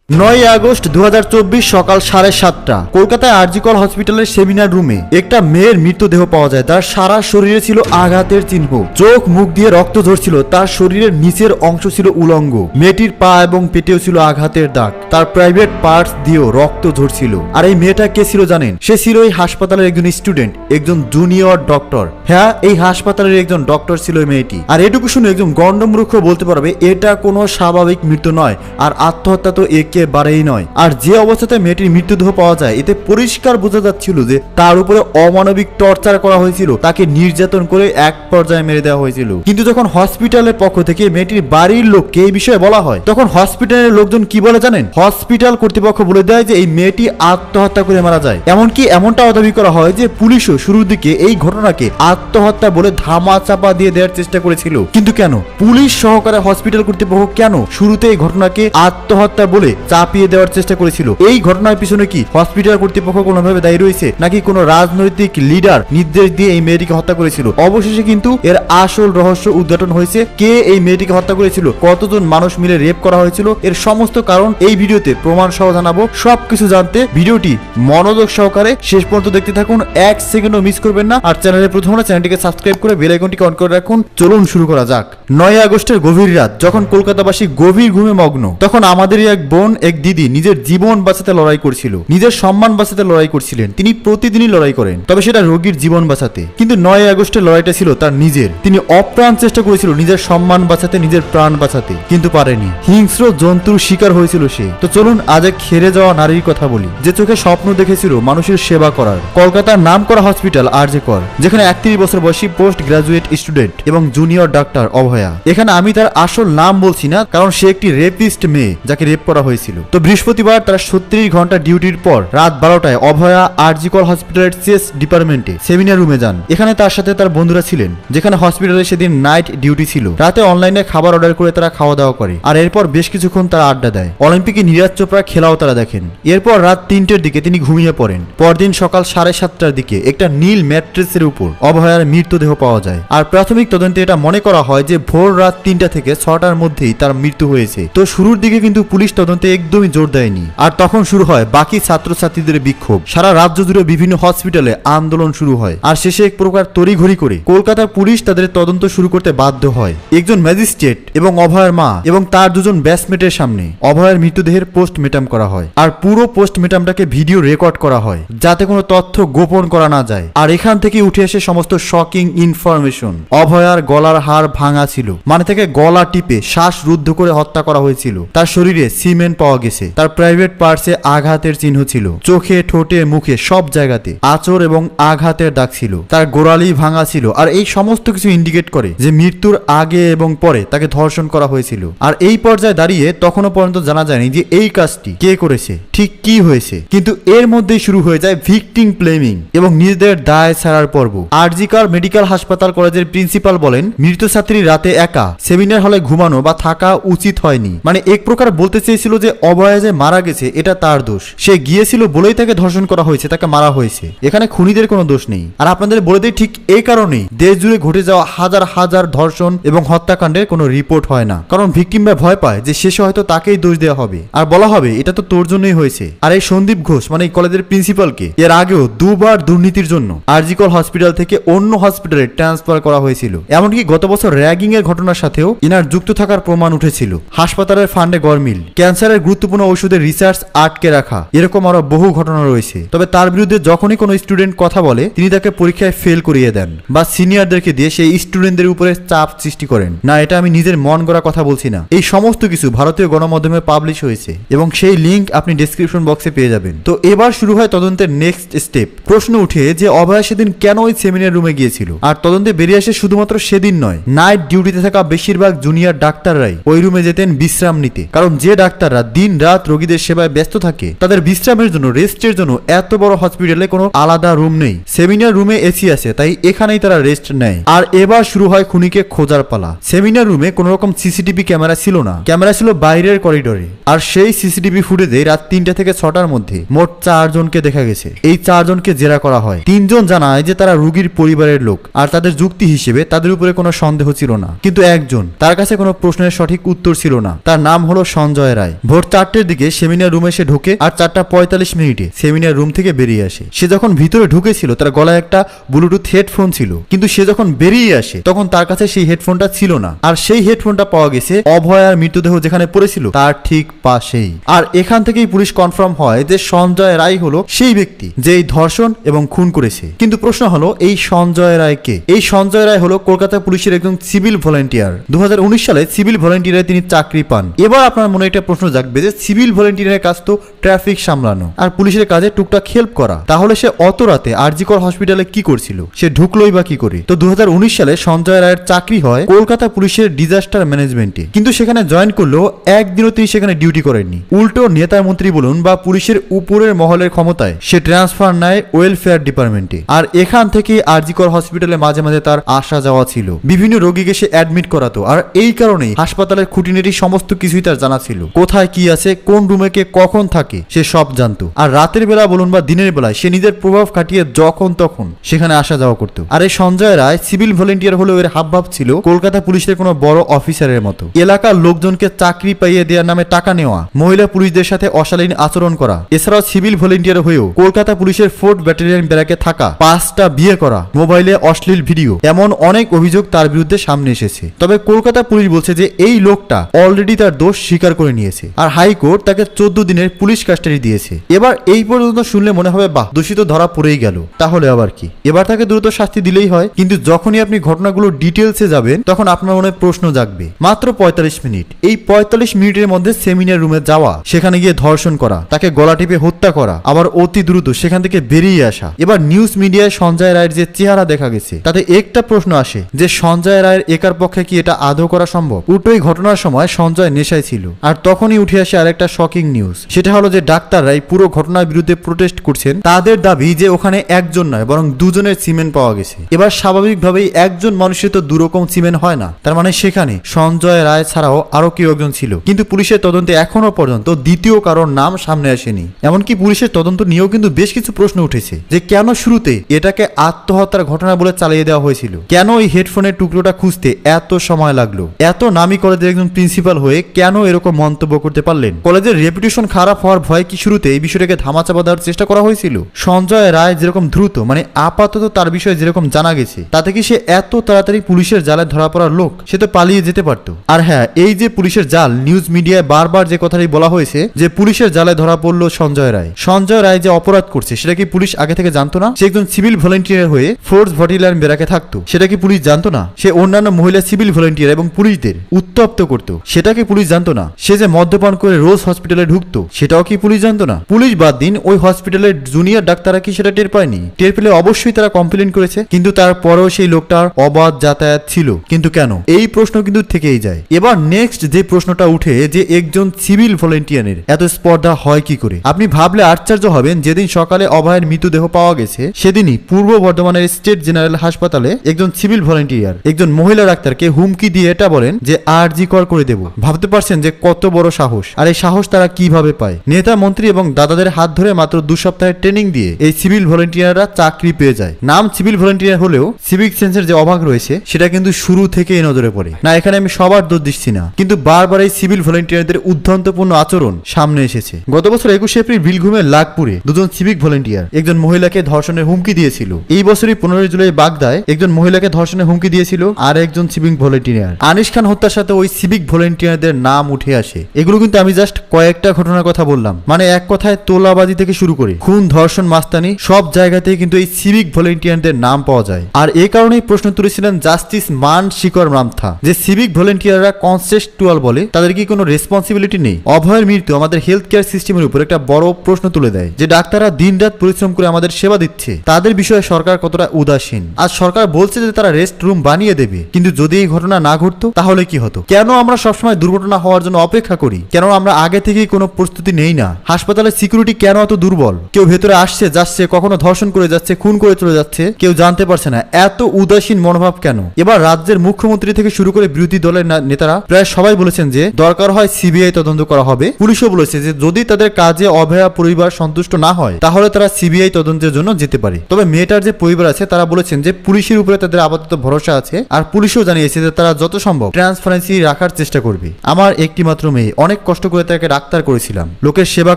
9 August 2024 সকাল 7:30টা কলকাতায় আরজি কর হসপিটালের সেমিনার রুমে একটা মেয়ের মৃতদেহ পাওয়া যায়। তার সারা শরীরে ছিল আঘাতের চিহ্ন, চোখ মুখ দিয়ে রক্ত ঝরছিল, তার শরীরের নিচের অংশ ছিল উলঙ্গ, মেয়েটির পা এবং পেটেও ছিল আঘাতের দাগ, তার প্রাইভেট পার্টস দিয়েও রক্ত ঝরছিল। আর এই মেয়েটা কে ছিল জানেন? সে ছিল এই হাসপাতালের একজন স্টুডেন্ট, একজন জুনিয়র ডক্টর। হ্যাঁ, এই হাসপাতালের একজন ডক্টর ছিল এই মেয়েটি। আর এটুকু শুনে একজন গণ্ডমূর্খ বলতে পারবে এটা কোনো স্বাভাবিক মৃত্যু নয়, আর আত্মহত্যা তো একেবারেই নয়। আর যে অবস্থাতে মেয়েটির মৃতদেহ পাওয়া যায় এতে পরিষ্কার বোঝা যাচ্ছিল যে তার উপরে অমানবিক টর্চার করা হয়েছিল, তাকে নির্যাতন করে এক পর্যায়ে মেরে দেওয়া হয়েছিল। কিন্তু যখন হসপিটালের পক্ষ থেকে মেয়েটির বাড়ির লোককে এই বিষয়ে বলা হয় তখন হসপিটালের লোকজন কি বলে জানেন? হসপিটাল কর্তৃপক্ষ বলে দেয় যে এই মেয়েটি আত্মহত্যা করে মারা যায়। এমনকি এমনটাও দাবি করা হয় যে পুলিশও শুরুর দিকে এই ঘটনাকে আত্মহত্যা বলে ধামা চাপা দিয়ে দেওয়ার চেষ্টা করেছিল। কিন্তু কেন পুলিশ সহকারে হসপিটাল কর্তৃপক্ষ কেন শুরুতে এই ঘটনাকে আত্মহত্যা বলে চাপিয়ে দেওয়ার চেষ্টা করেছিল? এই ঘটনার পিছনে কি হসপিটাল কর্তৃপক্ষ কোনোভাবে দায়ী রয়েছে, নাকি কোনো রাজনৈতিক লিডার নির্দেশ দিয়ে এই মেয়েটিকে হত্যা করেছিল? অবশেষে কিন্তু এর আসল রহস্য উদ্ঘাটন হয়েছে। কে এই মেয়েটিকে হত্যা করেছিল, কতজন মানুষ মিলে রেপ করা হয়েছিল, এর সমস্ত কারণ এই ভিডিওতে প্রমাণ সহ জানাবো। সবকিছু জানতে ভিডিওটি মনোযোগ সহকারে শেষ পর্যন্ত দেখতে থাকুন, এক সেকেন্ডও মিস করবেন না। আর চ্যানেলে প্রথম হলে চ্যানেলটিকে সাবস্ক্রাইব করে বেল আইকনটিকে অন করে রাখুন। চলুন শুরু করা যাক। 9 আগস্টের গভীর রাত, যখন কলকাতাবাসী গভীর ঘুমে মগ্ন, তখন আমাদেরই এক বোন, এক দিদি নিজের জীবন বাঁচাতে লড়াই করছিল, নিজের সম্মান বাঁচাতে লড়াই করছিলেন। তিনি প্রতিদিনই লড়াই করেন, তবে সেটা রোগীর জীবন বাঁচাতে। কিন্তু 9 আগস্টের লড়াইটা ছিল তার নিজের। তিনি অপ্রাণ চেষ্টা করেছিল নিজের সম্মান বাঁচাতে, নিজের প্রাণ বাঁচাতে, কিন্তু পারেনি। হিংস্র জন্তুর শিকার হয়েছিল সে। তো চলুন আজ এক হেরে যাওয়া নারীর কথা বলি, যে চোখে স্বপ্ন দেখেছিল মানুষের সেবা করার। কলকাতার নামকরা হসপিটাল আরজি কর, যেখানে 31 বছর বয়সী পোস্ট গ্রাজুয়েট স্টুডেন্ট এবং জুনিয়র ডাক্তার অভয়া। এখানে আমি তার আসল নাম বলছি না, কারণ সে একটি রেপিস্ট মেয়ে যাকে রেপ করা হয়েছিল। তো বৃহস্পতিবার তার 36 ঘন্টা ডিউটির পর রাত 12টায় অভয়া আরজি কর হসপিটালের চেস্ট ডিপার্টমেন্টে সেমিনার রুমে যান। এখানে তার সাথে তার বন্ধুরা ছিলেন, যেখানে হসপিটালে সেদিন নাইট ডিউটি ছিল। রাতে অনলাইনে খাবার অর্ডার করে তারা খাওয়া দাওয়া করে, আর এরপর বেশ কিছুক্ষণ তারা আড্ডা দেয়। অলিম্পিকে নীরজ চোপড়া খেলাও তারা দেখেন। এরপর রাত 3টের দিকে তিনি ঘুমিয়ে পড়েন। পরদিন সকাল 7:30টার দিকে একটা নীল ম্যাট্রেসের উপর অভয়ার মৃতদেহ পাওয়া যায়। আর প্রাথমিক তদন্তে এটা মনে করা হয় যে ভোর রাত 3টা থেকে 6টার মধ্যেই তার মৃত্যু হয়েছে। তো শুরুর দিকে কিন্তু পুলিশ তদন্তে একদমই জোর দেয়নি। আর তখন শুরু হয় বাকি ছাত্রছাত্রীদের বিক্ষোভ। সারা রাজ্য জুড়ে বিভিন্ন হসপিটালে আন্দোলন শুরু হয়। আর শেষে এক প্রকার তড়িঘড়ি করে কলকাতার পুলিশ তাদের তদন্ত শুরু করতে বাধ্য হয়। একজন ম্যাজিস্ট্রেট এবং অভয়ের মা এবং তার দুজন ব্যাচমেটের সামনে অভয়ের মৃতদেহের পোস্টমর্টম করা হয়। আর পুরো পোস্টমর্টমটাকে ভিডিও রেকর্ড করা হয়, যাতে কোনো তথ্য গোপন করা না যায়। আর এখান থেকে উঠে আসে সমস্ত শকিং ইনফরমেশন। অভয়ার গলার হাড় ভাঙা ছিল, মানে থেকে গলা টিপে শ্বাস রুদ্ধ করে হত্যা করা হয়েছিল। তার শরীরে সিমেন্ট পাওয়া গেছে। তার প্রাইভেট পার্টসে আঘাতের চিহ্ন ছিল, চোখে, ঠোঁটে, মুখে সব জায়গাতে আঁচড় এবং আঘাতের দাগ ছিল। তার গোড়ালি ভাঙা ছিল। আর এই সমস্ত কিছু ইন্ডিকেট করে যে মৃত্যুর আগে এবং পরে তাকে ধর্ষণ করা হয়েছিল। আর এই পর্যায়ে দাঁড়িয়ে তখনও পর্যন্ত জানা যায়নি যে এই কাজটি কে করেছে, ঠিক কি হয়েছে। কিন্তু এর মধ্যেই শুরু হয়ে যায় ভিকটিম ব্লেমিং এবং নিজেদের দায় ছাড়ার পর্ব। আরজি কর মেডিকেল হাসপাতাল কলেজের প্রিন্সিপাল বলেন, মৃত ছাত্রী রাতে একা সেমিনার হলে ঘুমানো বা থাকা উচিত হয়নি। মানে এক প্রকার বলতে চেয়েছিল যে অভয়া যে মারা গেছে এটা তার দোষ। সে গিয়েছিল বলেই তাকে ধর্ষণ করা হয়েছে, তাকে মারা হয়েছে। এখানে খুনিদের কোনো দোষ নেই। আর আপনাদের বলে দেই, ঠিক এই কারণেই দেশ জুড়ে ঘটে যাওয়া হাজার হাজার ধর্ষণ এবং হত্যাকাণ্ডের কোনো রিপোর্ট হয় না, কারণ ভিকটিমরা ভয় পায় যে শেষে হয়তো তাকেই দোষ দেওয়া হবে আর বলা হবে এটা তো তোর জন্যই হয়েছে। আর এই সন্দীপ ঘোষ মানে এই কলেজের প্রিন্সিপালকে এর আগেও দুবার দুর্নীতির জন্য আরজি কর হসপিটাল থেকে অন্য হসপিটালে ট্রান্সফার করা হয়েছিল। এমনকি গত বছর র্যাগিং এর ঘটনার সাথেও ইনার যুক্ত থাকার প্রমাণ উঠেছিল। হাসপাতালের ফান্ডে গরমিল, ক্যান্সারের গুরুত্বপূর্ণ ওষুধের রিসার্চ আটকে রাখা, এরকম আরো বহু ঘটনা রয়েছে। তবে তার বিরুদ্ধে যখনই কোনো স্টুডেন্ট কথা বলে তিনি তাকে পরীক্ষায় ফেল করিয়ে দেন বা সিনিয়রদেরকে দিয়ে সেই স্টুডেন্টদের উপরে চাপ সৃষ্টি করেন। না, এটা আমি নিজের মন গড়া কথা বলছি না। এই সমস্ত কিছু ভারতীয় গণমাধ্যমে পাবলিশ হয়েছে এবং সেই লিঙ্ক আপনি ডেসক্রিপশন বক্সে পেয়ে যাবেন। তো এবার শুরু হয় তদন্তের নেক্সট স্টেপ। প্রশ্ন উঠে যে অভয়া সেদিন কেন ওই সেমিনার রুমে গিয়েছিল। আর তদন্তে বেরিয়ে আসে শুধুমাত্র সেদিন নয়, নাইট ডিউটিতে থাকা বেশিরভাগ জুনিয়র ডাক্তাররাই ওই রুমে যেতেন বিশ্রাম নিতে। কারণ যে ডাক্তাররা দিন রাত রোগীদের সেবায় ব্যস্ত থাকে তাদের বিশ্রামের জন্য, রেস্টের জন্য এত বড় হসপিটালে কোনো আলাদা রুম নেই। সেমিনার রুমে এসি আছে, তাই এখানেই তারা রেস্ট নেয়। আর এবার শুরু হয় খুনিকে খোঁজার পালা। সেমিনার রুমে কোনো রকম সিসিটিভি ক্যামেরা ছিল না, ক্যামেরা ছিল বাইরের করিডোরে। আর সেই সিসিটিভি ফুটেজে রাত 3টা থেকে 6টার মধ্যে মোট 4 জনকে দেখা গেছে। এই 4 জনকে জেরা করা হয়। 3 জন জানায় যে তারা রোগীর পরিবারের লোক, আর তাদের যুক্তি হিসেবে তাদের উপরে কোনো সন্দেহ ছিল না। কিন্তু একজন, তার কাছে কোনো প্রশ্নের সঠিক উত্তর ছিল না। তার নাম হলো সঞ্জয় রায়। ভোর 4টের দিকে সেমিনার রুমে সে ঢোকে আর 4:45 সেমিনার রুম থেকে বেরিয়ে আসে। সে যখন ভিতরে ঢুকেছিল তার গলায় একটা ব্লুটুথ হেডফোন ছিল, কিন্তু সে যখন বেরিয়ে আসে তখন তার কাছে সেই হেডফোনটা ছিল না। আর সেই হেডফোনটা পাওয়া গেছে অভয়ার মৃতদেহ যেখানে পড়েছিল তার ঠিক পাশেই। আর এখান থেকেই পুলিশ কনফার্ম হয় যে সঞ্জয় রায় হলো সেই ব্যক্তি যে এই ধর্ষণ এবং খুন করেছে। কিন্তু প্রশ্ন হলো এই সঞ্জয় রায় কে? এই সঞ্জয় রায় হলো কলকাতা পুলিশের একজন সিভিল ভলেন্টিয়ার। 2019 সালে সিভিল ভলেন্টিয়ারে তিনি চাকরি পান। এবার আপনার মনে একটা প্রশ্ন জাগবে যে সিভিল ভলেন্টিয়ারের কাজ তো ট্রাফিক সামলানো আর পুলিশের কাজে টুকটাক হেল্প করা, তাহলে সে অত রাতে আরজিকর হসপিটালে কি করছিল? সে ঢুকলোই বা কি করে? তো 2019 সালে সঞ্জয় রায়ের চাকরি হয় কলকাতা পুলিশের ডিজাস্টার ম্যানেজমেন্টে, কিন্তু সেখানে জয়েন করলেও একদিনও তিনি সেখানে ডিউটি করেননি। উল্টো নেতা মন্ত্রী বলুন বা পুলিশের উপরের মহলের ক্ষমতায় সে ট্রান্সফার নেয় ওয়েলফেয়ার ডিপার্টমেন্টে। আর এখান থেকে আরজিকর হসপিটালে মাঝে মাঝে তার আসা যাওয়া ছিল, বিভিন্ন রোগীকে সে অ্যাডমিট করাতো। আর এই কারণেই হাসপাতালের খুঁটিনাটি সমস্ত কিছুই তার জানা ছিল, কোথায় কি আছে, কোন রুমে কে কখন থাকে সে সব জানতো। আর রাতের বেলা বলুন বা দিনের বেলায় সে নিজের প্রভাব খাটিয়ে যখন তখন সেখানে আসা যাওয়া করতো। আর এই সঞ্জয় রায় সিভিল ভলেন্টিয়ার হলেও এর হাবভাব ছিল কলকাতা পুলিশের কোনো বড় অফিসারের মতো। এলাকার লোকজনকে চাকরি পাইয়ে দেওয়ার নামে টাকা নেওয়া, মহিলা পুলিশদের সাথে অশালীন আচরণ করা, এছাড়াও সিভিল ভলেন্টিয়ার হয়েও কলকাতা পুলিশের 4th ব্যাটালিয়ন ব্যারাকে থাকা, 5টা বিয়ে করা, মোবাইলে অশ্লীল ভিডিও, এমন অনেক অভিযোগ তার বিরুদ্ধে সামনে এসেছে। তবে কলকাতা পুলিশ বলছে যে এই লোকটা অলরেডি তার দোষ স্বীকার করে নিয়েছে আর হাইকোর্ট তাকে 14 দিনের পুলিশ কাস্টাডি দিয়েছে। এবার এই পর্যন্ত শুনলে মনে হবে বাহ, দোষিত ধরা পড়েই গেল, তাহলে আবার কি, এবার তাকে দ্রুত শাস্তি দিলেই হয়। কিন্তু যখনই আপনি ঘটনাগুলো ডিটেলসে যাবেন তখন আপনার মনে প্রশ্ন জাগবে। মাত্র 45 মিনিট, এই 45 মিনিটের মধ্যে সেমিনার রুমে যাওয়া, সেখানে গিয়ে ধর্ষণ করা, তাকে গলা টিপে হত্যা করা, আবার অতি দ্রুত সেখান থেকে বেরিয়ে আসা। এবার নিউজ মিডিয়ায় সঞ্জয় রায়ের যে চেহারা দেখা গেছে তাতে একটা প্রশ্ন আসে যে সঞ্জয় রায়ের একার পক্ষে কি এটা আদৌ করা সম্ভব? উল্টোই ঘটনার সময় সঞ্জয় নেশায় ছিল। আর তখনই উঠে আসে আরেকটা শকিং নিউজ, সেটা হলো যে ডাক্তাররাই পুরো ঘটনার বিরুদ্ধে প্রোটেস্ট করছেন। তাদের দাবি যে ওখানে একজন নয় বরং দুজনের সিমেন্ট পাওয়া গেছে। এবার স্বাভাবিকভাবেই একজন মানুষের তো দুরকম সিমেন্ট হয় না, তার মানে সেখানে সঞ্জয় রায় ছাড়াও আরো কেউ একজন ছিল। কিন্তু পুলিশের তদন্তে এখনো পর্যন্ত দ্বিতীয় কারোর নাম সামনে আসেনি। এমনকি পুলিশের তদন্ত নিয়েও কিন্তু বেশ কিছু প্রশ্ন উঠেছে যে কেন শুরুতে এটাকে আত্মহত্যার ঘটনা বলে চালিয়ে দেওয়া হয়েছিল, কেন এই হেডফোনের টুকরোটা খুঁজতে এত সময় লাগলো, এত নামী কলেজের একজন প্রিন্সিপাল হয়ে কেন এরকম মন্তব্য করতে পারলেন, কলেজের রেপুটেশন খারাপ হওয়ার ভয় কি শুরুতে এই বিষয়টাকে ধামাচাপা দেওয়ার চেষ্টা করা হয়েছিল? সঞ্জয় রায় যেরকম দ্রুত, মানে আপাতত তার বিষয়ে যেরকম জানা গেছে, তাতে কি সে এত তাড়াতাড়ি পুলিশের জালে ধরা পড়ার লোক? সে তো পালিয়ে যেতে পারতো। আর হ্যাঁ, এই যে পুলিশের জাল, নিউজ মিডিয়ায় বারবার যে কথাটি বলা হয়েছে যে পুলিশের জালে ধরা পড়লো সঞ্জয় রায়। সঞ্জয় রায় যে অপরাধ করছে সেটা কি পুলিশ আগে থেকে জানতো না? সে একজন সিভিল ভলেন্টিয়ার হয়ে 4th ব্যাটালিয়ন ব্যারাকে থাকতো, সেটা কি পুলিশ জানতো না? সে অন্যান্য মহিলা সিভিল ভলেন্টিয়ার এবং পুলিশদের উত্তপ্ত করতো, সেটা কি পুলিশ জানতো না? সে যে মদ্যপান করে রোজ হসপিটালে ঢুকতো, সেটাও কি পুলিশ জানতো না? পুলিশ বাদ দিন, ওই হসপিটালের জুনিয়র ডাক্তাররা কি সেটা টের পায়নি? টের পেলে অবশ্যই তারা কমপ্লেন করেছে, কিন্তু তারপরেও সেই লোকটার অবাধ যাতায়াত ছিল। কিন্তু কেন? এই প্রশ্ন কিন্তু থেকেই যায়। এবার নেক্সট যে প্রশ্নটা উঠে যে একজন সিভিল ভলেন্টিয়ারের এত স্পর্ধা হয় কি করে? আপনি ভাবলে আশ্চর্য হবেন, যেদিন সকালে অভয়ের মৃতদেহ পাওয়া গেছে সেদিনই পূর্ব বর্ধমানের স্টেট জেনারেল হাসপাতালে একজন সিভিল ভলেন্টিয়ার একজন মহিলা ডাক্তারকে হুমকি দিয়ে এটা বলেন যে আরজিকর করে দেব। ভাবতে পারছেন যে কত বড় সাহস? আর এই সাহস তারা কিভাবে পায়? নেতা মন্ত্রী এবং দাদাদের হাত ধরে মাত্র 2 সপ্তাহের ট্রেনিং দিয়ে এই সিভিল ভলেন্টিয়াররা চাকরি পেয়ে যায়। নাম সিভিল ভলেন্টিয়ার হলেও সিভিক সেন্সের যে অভাব রয়েছে সেটা কিন্তু শুরু থেকেই নজরে পড়ে। না, এখানে আমি সবার দোষ দিচ্ছি না, কিন্তু বারবার এই সিভিল ভলেন্টিয়ারদের উদ্ধন্তপূর্ণ আচরণ সামনে এসেছে। গত বছর 21 এপ্রিল বীরভূমের লাগপুরে দুজন সিভিক ভলেন্টিয়ার একজন মহিলাকে ধর্ষণের হুমকি দিয়েছিল। এই বছরই 15 জুলাই বাগদায় একজন মহিলাকে ধর্ষণের হুমকি দিয়েছিল আর একজন সিভিক ভলেন্টিয়ার। আনিস খান হত্যার সাথে ওই সিভিক ভলেন্টিয়ারদের নাম উঠে আসে। এগুলো কিন্তু আমি জাস্ট কয়েকটা ঘটনার কথা বললাম, মানে এক কথায় তোলাবাজি থেকে শুরু করে খুন, ধর্ষণ, মাস্তানি সব জায়গাতেই কিন্তু এই সিভিক ভলেন্টিয়ারদের নাম পাওয়া যায়। আর এই কারণেই প্রশ্ন তুলেছিলেন জাস্টিস মান শিকর রামথা যে সিভিক ভলেন্টিয়াররা কনসেস্টুয়াল বলে, তাদের কি কোনো রেসপন্সিবিলিটি নেই? অভয়ের মৃত্যু আমাদের হেলথ কেয়ার সিস্টেমের উপর একটা বড় প্রশ্ন তুলে দেয় যে ডাক্তাররা দিনরাত পরিশ্রম করে আমাদের সেবা দিচ্ছে, তাদের বিষয়ে সরকার কতটা উদাসীন। আজ সরকার বলছে যে তারা রেস্ট রুম বানিয়ে দেবে, কিন্তু যদি এই ঘটনা না ঘটতো তাহলে কি হতো? কেন আমরা সবসময় দুর্ঘটনা হওয়ার জন্য অপেক্ষা করি? কেন আমরা আগে থেকেই কোনো প্রস্তুতি নেই না? হাসপাতালের সিকিউরিটি কেন এত দুর্বল? কেউ ভেতরে আসছে যাচ্ছে, কখনো ধর্ষণ করে যাচ্ছে, খুন করে চলে যাচ্ছে, কেউ জানতে পারছে না। এত উদাসীন মনোভাব কেন? এবার রাজ্যের মুখ্যমন্ত্রী থেকে শুরু করে বিরোধী দলের নেতারা প্রায় সবাই বলেছেন যে দরকার হয় সিবিআই তদন্ত করা হবে। পুলিশও বলেছে যে যদি তাদের কাজে অভয়া পরিবার সন্তুষ্ট না হয় তাহলে তারা সিবিআই তদন্তের জন্য যেতে পারে। তবে মেয়েটার যে পরিবার আছে তারা বলেছেন যে পুলিশের উপরে তাদের আপাতত ভরসা আছে, আর পুলিশও জানিয়েছে যে তারা যত সম্ভব ট্রান্সপারেন্সি রাখার চেষ্টা করবে। আমার একটি মাত্র মেয়ে, অনেক কষ্ট করে তাকে ডাক্তার করেছিলাম, লোকের সেবা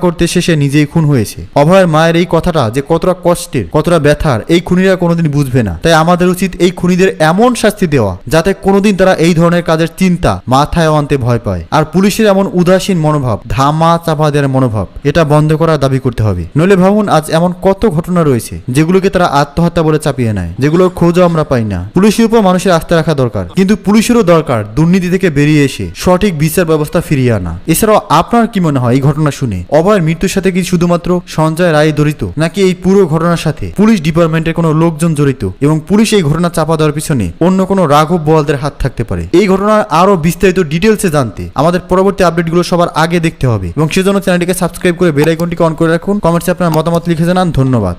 করতে এসে সে নিজেই খুন হয়েছে। অভয়ের মায়ের এই কথাটা যে কতটা কষ্টের, কতটা ব্যথার এই খুনিরা কোনোদিন বুঝবে না। তাই আমাদের উচিত এই খুনিদের এমন শাস্তি দেওয়া যাতে কোনোদিন তারা এই ধরনের কাজের চিন্তা মাথায় আনতে ভয় পায়। আর পুলিশের এমন উদাসীন মনোভাব, ধামা চাপা দেওয়ার মনোভাব, এটা বন্ধ করার দাবি করতে হবে। নইলে ভাবুন আজ এমন কত ঘটনা রয়েছে যেগুলোকে তারা আত্মহত্যা বলে চাপিয়ে নেয়, যেগুলোর খোঁজও আমরা পাই না। পুলিশের উপর মানুষের আস্থা রাখা দরকার, কিন্তু পুলিশেরও দরকার দুর্নীতি থেকে বেরিয়ে এসে সঠিক বিচার ব্যবস্থা ফিরিয়ে আনা। এছাড়াও আপনার কি মনে হয় এই ঘটনা শুনে অভয়ের মৃত্যুর সাথে কি শুধুমাত্র সঞ্জয় রায় জড়িত, নাকি এই পুরো ঘটনার সাথে পুলিশ ডিপার্টমেন্টের কোনো লোকজন জড়িত এবং পুলিশ এই ঘটনা চাপা দেওয়ার পিছনে অন্য কোনো রাঘব বোয়ালদের হাত থাকতে পারে? এই ঘটনার আরো বিস্তারিত ডিটেলসে জানতে আমাদের পরবর্তী আপডেটগুলো সবার আগে দেখতে হবে এবং সেজন্য চ্যানেলটিকে সাবস্ক্রাইব করে বেল আইকনটিকে অন করে রাখুন। কমেন্টসে আপনার মতামত লিখে জানান। ধন্যবাদ।